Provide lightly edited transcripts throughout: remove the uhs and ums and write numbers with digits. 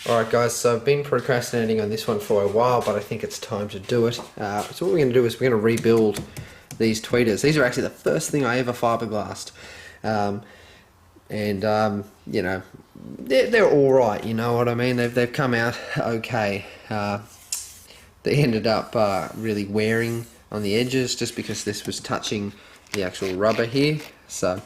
Alright guys, so I've been procrastinating on this one for a while, but I think it's time to do it. So what we're going to do is we're going to rebuild these tweeters. These are actually the first thing I ever fiberglassed. You know, they're alright, you know what I mean? They've come out okay. They ended up really wearing on the edges just because this was touching the actual rubber here. So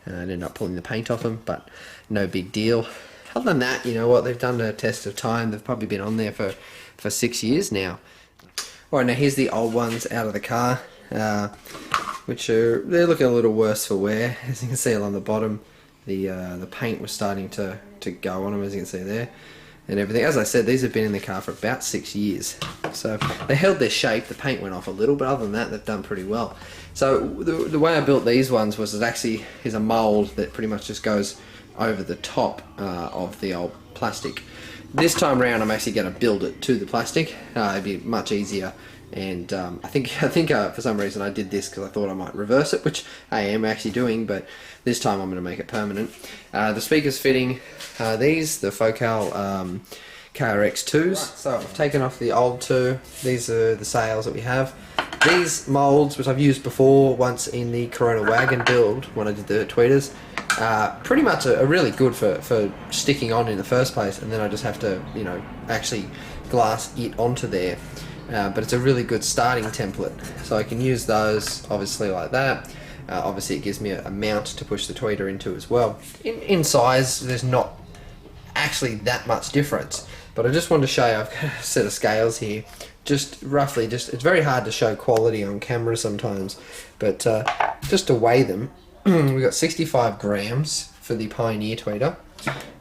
I ended up pulling the paint off them, but no big deal. Other than that, you know what, they've done a test of time. They've probably been on there for 6 years now. Alright, now here's the old ones out of the car, they're looking a little worse for wear. As you can see along the bottom, the paint was starting to go on them, as you can see there, and everything. As I said, these have been in the car for about 6 years. So they held their shape, the paint went off a little, but other than that, they've done pretty well. So the way I built these ones was it actually is a mould that pretty much just goes over the top of the old plastic. This time round I'm actually going to build it to the plastic. It'd be much easier, and I think for some reason I did this because I thought I might reverse it, which I am actually doing, but this time I'm going to make it permanent. The speakers fitting these, the faux KRX2s. Right, so I've taken off the old two. These are the sails that we have. These moulds, which I've used before once in the Corona wagon build when I did the tweeters, pretty much are really good for sticking on in the first place, and then I just have to, you know, actually glass it onto there. But it's a really good starting template, so I can use those obviously like that. Obviously it gives me a mount to push the tweeter into as well. In size there's not actually that much difference, but I just wanted to show you, I've got a set of scales here, just roughly, it's very hard to show quality on camera sometimes, but just to weigh them, we've got 65 grams for the Pioneer tweeter,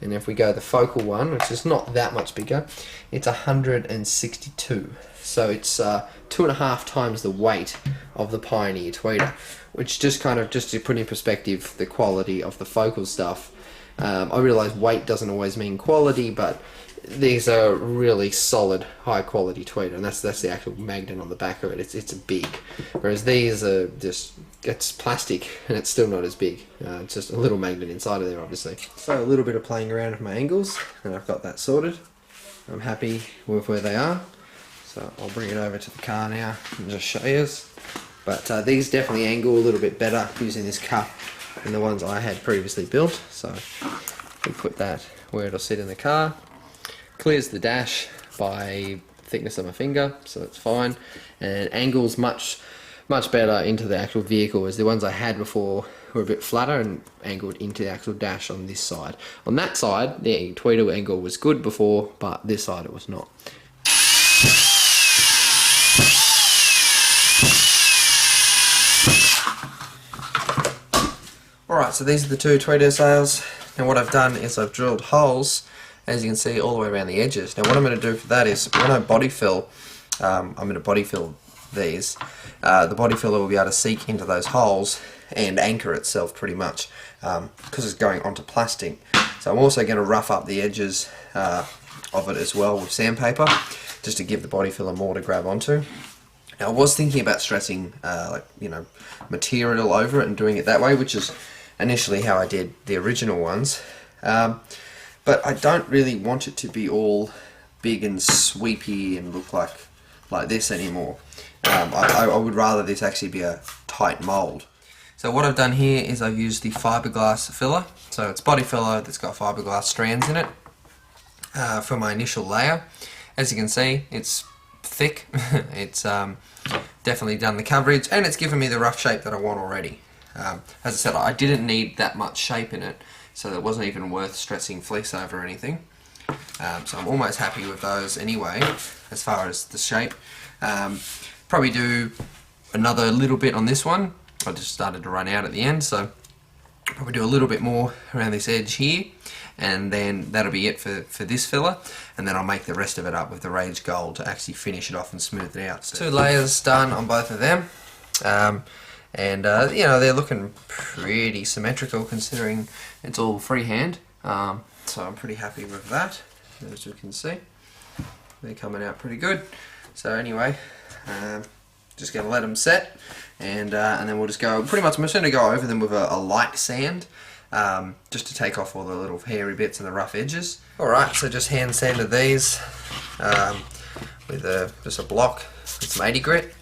and if we go the focal one, which is not that much bigger, it's 162. So it's 2.5 times the weight of the Pioneer tweeter, which just to put in perspective the quality of the focal stuff. I realise weight doesn't always mean quality, but these are really solid, high quality tweeter, and that's the actual magnet on the back of it. It's big, whereas these are just, it's plastic and it's still not as big. It's just a little magnet inside of there, obviously. So a little bit of playing around with my angles, and I've got that sorted. I'm happy with where they are, so I'll bring it over to the car now and just show you. But these definitely angle a little bit better using this cup than the ones I had previously built. So we put that where it'll sit in the car. Clears the dash by thickness of my finger, so it's fine, and angles much better into the actual vehicle, as the ones I had before were a bit flatter and angled into the actual dash on this side. On that side, the tweeter angle was good before, but this side it was not. Alright, so these are the two tweeter sails, and what I've done is I've drilled holes, as you can see, all the way around the edges. Now what I'm going to do for that is, when I body fill, I'm going to body fill these. The body filler will be able to seek into those holes and anchor itself pretty much, because it's going onto plastic. So I'm also going to rough up the edges of it as well with sandpaper, just to give the body filler more to grab onto. Now I was thinking about stressing material over it and doing it that way, which is initially how I did the original ones. But I don't really want it to be all big and sweepy and look like this anymore. I would rather this actually be a tight mould. So what I've done here is I've used the fiberglass filler. So it's body filler that's got fiberglass strands in it for my initial layer. As you can see, it's thick. It's definitely done the coverage, and it's given me the rough shape that I want already. As I said, I didn't need that much shape in it, so it wasn't even worth stressing fleece over or anything. So I'm almost happy with those anyway, as far as the shape. Probably do another little bit on this one. I just started to run out at the end, so probably do a little bit more around this edge here, and then that'll be it for this filler, and then I'll make the rest of it up with the Rage Gold to actually finish it off and smooth it out. So 2 layers done on both of them. You know, they're looking pretty symmetrical considering it's all freehand, so I'm pretty happy with that. As you can see, they're coming out pretty good. So anyway, just going to let them set, and then we'll just go, pretty much I'm just going to go over them with a light sand, just to take off all the little hairy bits and the rough edges. Alright, so just hand sanded these with just a block with some 80 grit,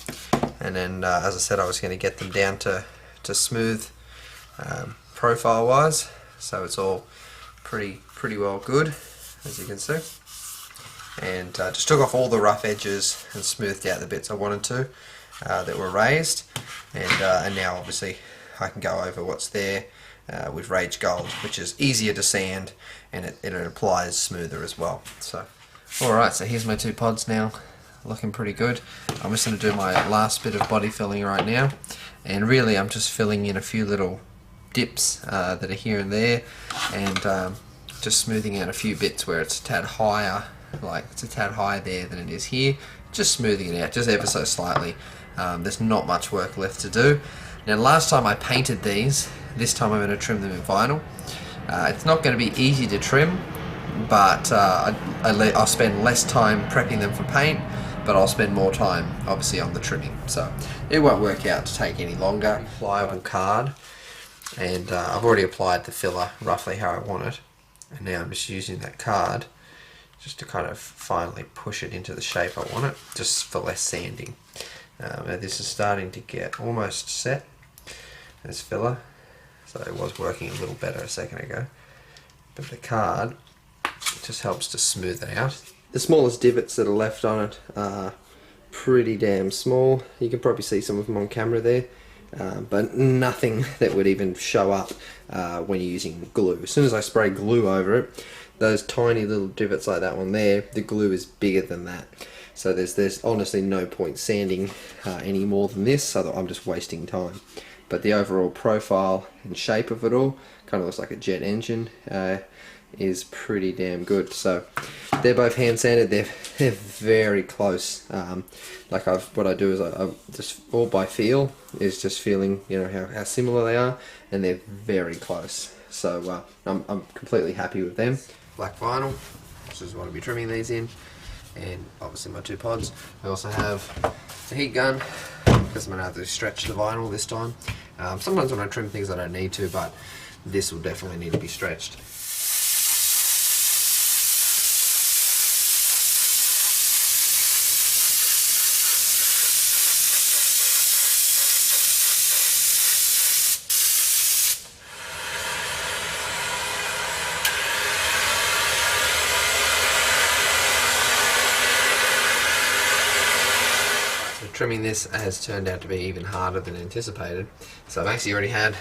and then as I said, I was going to get them down to smooth profile wise, so it's all pretty well good, as you can see. And just took off all the rough edges and smoothed out the bits I wanted to that were raised, and now obviously I can go over what's there with Rage Gold, which is easier to sand, and it applies smoother as well. So alright, so here's my two pods now, looking pretty good. I'm just going to do my last bit of body filling right now, and really I'm just filling in a few little dips that are here and there, and just smoothing out a few bits where it's a tad higher, like it's a tad higher there than it is here, just smoothing it out just ever so slightly. There's not much work left to do. Now last time I painted these, this time I'm going to trim them in vinyl. It's not going to be easy to trim, but I'll spend less time prepping them for paint, but I'll spend more time obviously on the trimming, so it won't work out to take any longer. Pliable card, and I've already applied the filler roughly how I want it, and now I'm just using that card just to kind of finally push it into the shape I want it, just for less sanding. Now this is starting to get almost set as filler, so it was working a little better a second ago, but the card just helps to smooth it out. The smallest divots that are left on it are pretty damn small. You can probably see some of them on camera there, but nothing that would even show up when you're using glue. As soon as I spray glue over it, those tiny little divots like that one there, the glue is bigger than that. So there's honestly no point sanding any more than this, so that I'm just wasting time. But the overall profile and shape of it all kind of looks like a jet engine. Is pretty damn good. So they're both hand sanded. They're very close. What I do is I just all by feel is just feeling, you know, how similar they are, and they're very close. So I'm completely happy with them. Black vinyl, which is what I'll be trimming these in, and obviously my two pods. I also have the heat gun because I'm going to have to stretch the vinyl this time. Sometimes when I trim things I don't need to, but this will definitely need to be stretched. Trimming this has turned out to be even harder than anticipated. So I've actually already had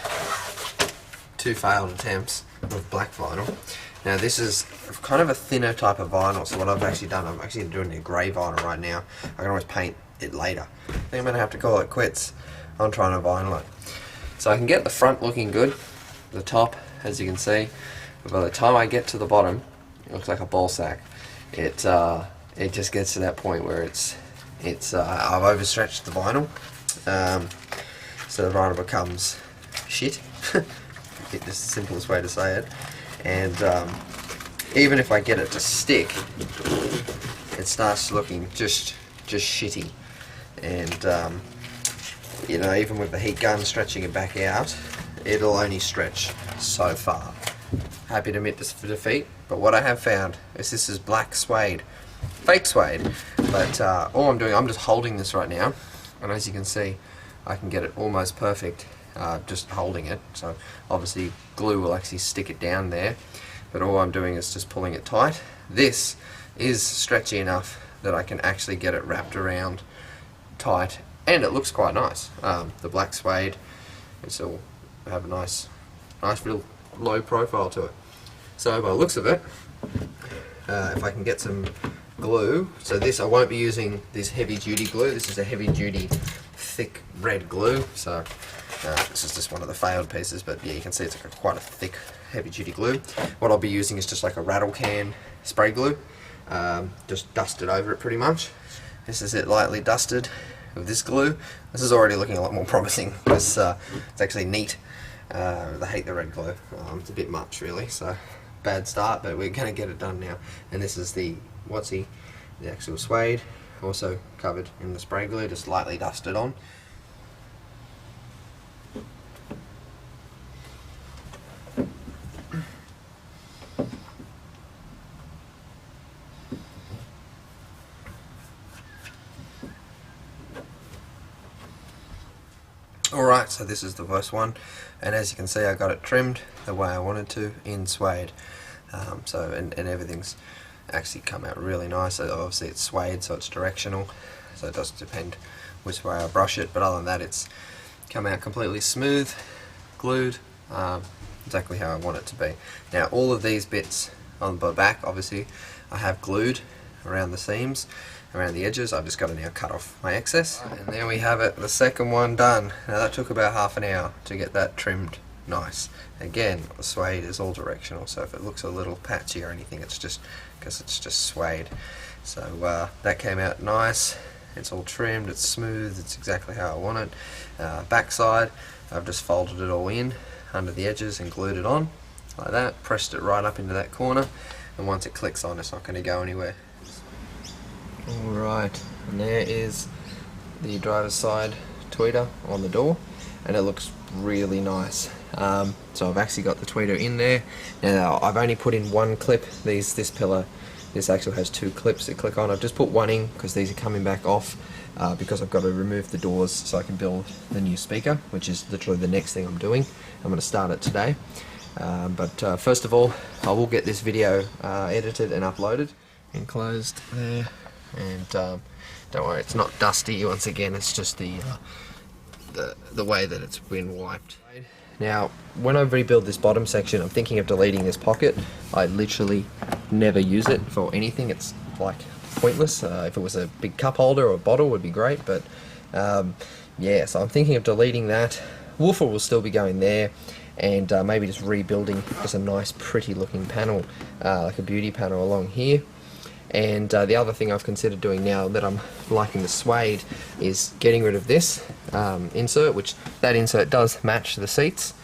2 failed attempts with black vinyl. Now this is kind of a thinner type of vinyl, so what I've actually done, I'm actually doing a grey vinyl right now. I can always paint it later. I think I'm going to have to call it quits on trying to vinyl it. So I can get the front looking good, the top, as you can see, but by the time I get to the bottom, it looks like a ball sack. It just gets to that point where I've overstretched the vinyl, so the vinyl becomes shit. It's the simplest way to say it. And even if I get it to stick, it starts looking just shitty. And you know, even with the heat gun stretching it back out, it'll only stretch so far. Happy to admit this for defeat, but what I have found is this is black suede. Fake suede, but all I'm doing, I'm just holding this right now, and as you can see, I can get it almost perfect just holding it. So obviously glue will actually stick it down there, but all I'm doing is just pulling it tight. This is stretchy enough that I can actually get it wrapped around tight, and it looks quite nice. The black suede, it's all have a nice real low profile to it. So by the looks of it, if I can get some glue, so this, I won't be using this heavy duty glue. This is a heavy duty thick red glue, so this is just one of the failed pieces, but yeah, you can see it's like quite a thick heavy duty glue. What I'll be using is just like a rattle can spray glue, just dusted over it pretty much. This is it, lightly dusted with this glue. This is already looking a lot more promising because it's actually neat. I hate the red glue, it's a bit much really, so bad start, but we're going to get it done now. And this is the the actual suede, also covered in the spray glue, just lightly dusted on. Alright, so this is the first one, and as you can see I got it trimmed the way I wanted to in suede. And everything's actually come out really nice. So obviously it's suede, so it's directional, so it does depend which way I brush it, but other than that it's come out completely smooth, glued, exactly how I want it to be. Now all of these bits on the back, obviously I have glued around the seams, around the edges. I've just got to now cut off my excess, and there we have it, the second one done. Now that took about half an hour to get that trimmed nice. Again, the suede is all directional, so if it looks a little patchy or anything, it's just because it's just suede. So that came out nice, it's all trimmed, it's smooth, it's exactly how I want it. Backside, I've just folded it all in under the edges and glued it on like that, pressed it right up into that corner, and once it clicks on, it's not going to go anywhere. Alright, and there is the driver's side tweeter on the door, and it looks really nice. So I've actually got the tweeter in there. Now I've only put in one clip. This pillar, this actually has two clips that click on. I've just put one in because these are coming back off because I've got to remove the doors so I can build the new speaker, which is literally the next thing I'm doing. I'm going to start it today. But first of all, I will get this video edited and uploaded. Enclosed there, and don't worry, it's not dusty once again, it's just the way that it's been wiped. Now when I rebuild this bottom section, I'm thinking of deleting this pocket. I literally never use it for anything, it's like pointless. If it was a big cup holder or a bottle would be great, but yeah, so I'm thinking of deleting that. Woofer will still be going there, and maybe just rebuilding just a nice pretty looking panel, like a beauty panel along here. And the other thing I've considered doing now that I'm liking the suede is getting rid of this insert, which that insert does match the seats.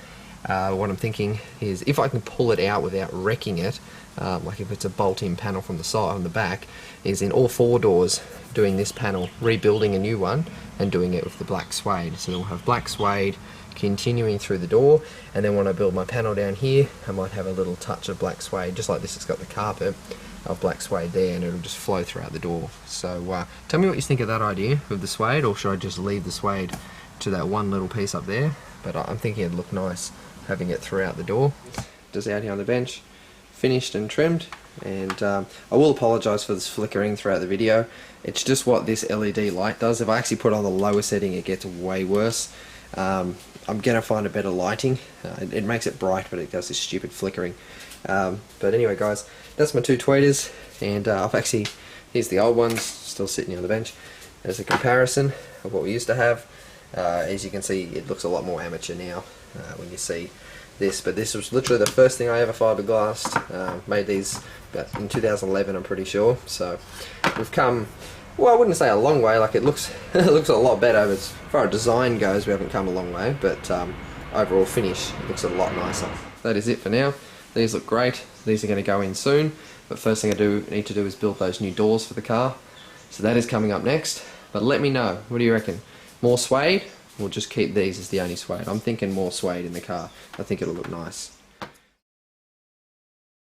What I'm thinking is if I can pull it out without wrecking it, like if it's a bolt-in panel from the side on the back, is in all four doors doing this panel, rebuilding a new one and doing it with the black suede. So we'll have black suede continuing through the door, and then when I build my panel down here, I might have a little touch of black suede, just like this. It's got the carpet of black suede there, and it'll just flow throughout the door. So tell me what you think of that idea of the suede, or should I just leave the suede to that one little piece up there? But I'm thinking it'd look nice having it throughout the door. Just out here on the bench, finished and trimmed. And I will apologise for this flickering throughout the video. It's just what this LED light does. If I actually put on the lower setting, it gets way worse. I'm going to find a better lighting. It makes it bright, but it does this stupid flickering. But anyway guys, that's my two tweeters, and I've actually, here's the old ones still sitting on the bench. There's a comparison of what we used to have. As you can see, it looks a lot more amateur now when you see this, but this was literally the first thing I ever fiberglassed. Made these in 2011, I'm pretty sure. So we've come, well, I wouldn't say a long way. Like it looks it looks a lot better, but as far as design goes, we haven't come a long way, but overall finish, it looks a lot nicer. That is it for now. These look great. These are going to go in soon, but first thing I need to do is build those new doors for the car. So that is coming up next. But let me know, what do you reckon? More suede? We'll just keep these as the only suede. I'm thinking more suede in the car. I think it'll look nice.